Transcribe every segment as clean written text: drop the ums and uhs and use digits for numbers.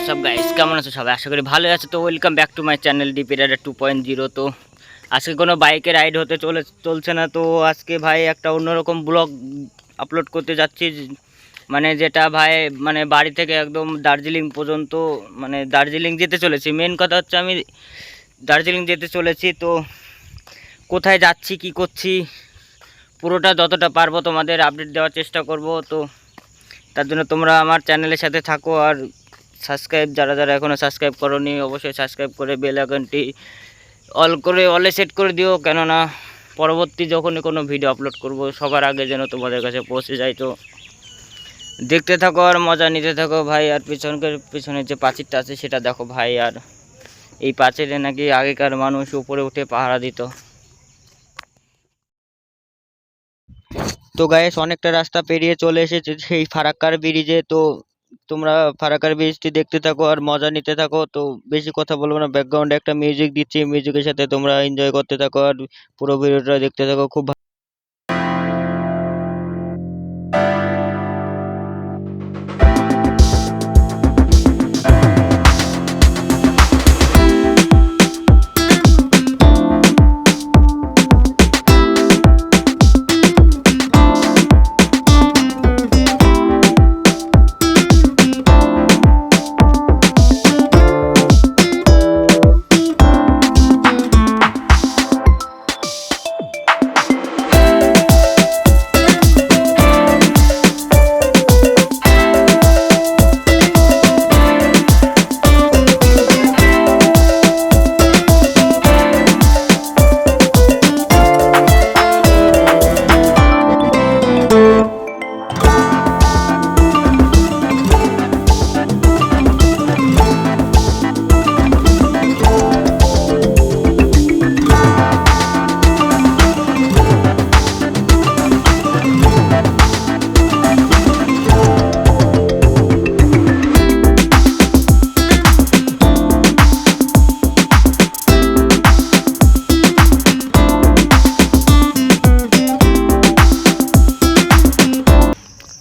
WhatsApp guys, কেমন আছো সবাই? আশা করি ভালো আছো। তো welcome back to my channel DP rider 2.0। তো আজকে কোনো বাইকে রাইড হতে চলছে না। তো আজকে ভাই একটা অন্যরকম ব্লগ আপলোড করতে যাচ্ছি, মানে যেটা ভাই মানে বাড়ি থেকে একদম দার্জিলিং পর্যন্ত, মানে দার্জিলিং যেতে চলেছি। মেন কথা হচ্ছে আমি দার্জিলিং যেতে চলেছি। তো কোথায় যাচ্ছি, কি করছি, পুরোটা যতটা পারবো তোমাদের আপডেট দেওয়ার চেষ্টা করব। তো তার জন্য তোমরা আমার চ্যানেলের সাথে থাকো, আর সাবস্ক্রাইব যারা যারা এখনও সাবস্ক্রাইব করোনি অবশ্যই সাবস্ক্রাইব করে বেল আইকনটি অলে সেট করে দিও, কেননা পরবর্তী যখনই কোনো ভিডিও আপলোড করব সবার আগে যেন তোমাদের কাছে পৌঁছে যায়। তো দেখতে থাকো আর মজা নিতে থাকো ভাই। আর পিছনে যে প্রাচীরটা আছে সেটা দেখো ভাই। আর এই প্রাচীরে নাকি আগেকার মানুষ উপরে উঠে পাহারা দিত। তো গাইস, অনেকটা রাস্তা পেরিয়ে চলে এসেছে সেই ফারাক্কার ব্রিজে। তো তোমরা ফারাক্কার ব্রিজটি দেখতে থাকো আর মজা নিতে থাকো। তো বেশি কথা বলবো না, ব্যাকগ্রাউন্ডে একটা মিউজিক দিচ্ছি, মিউজিকের সাথে তোমরা এনজয় করতে থাকো আর পুরো ভিডিওটা দেখতে থাকো। খুব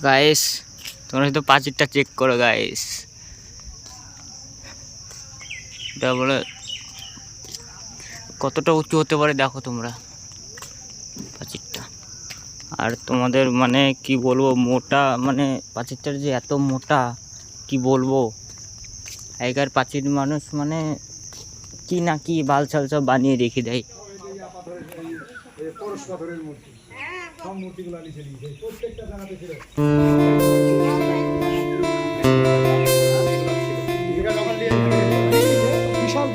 গাইস, তোমরা শুধু প্রাচীরটা চেক করো গাইস, এটা বলে কতটা উঁচু হতে পারে দেখো তোমরা প্রাচীরটা। আর তোমাদের মানে কি বলবো, মোটা, মানে প্রাচীরটার যে এত মোটা কি বলবো। আগেকার প্রাচীর মানুষ মানে কি না কি বালছাল সব বানিয়ে রেখে দেয়। বিশাল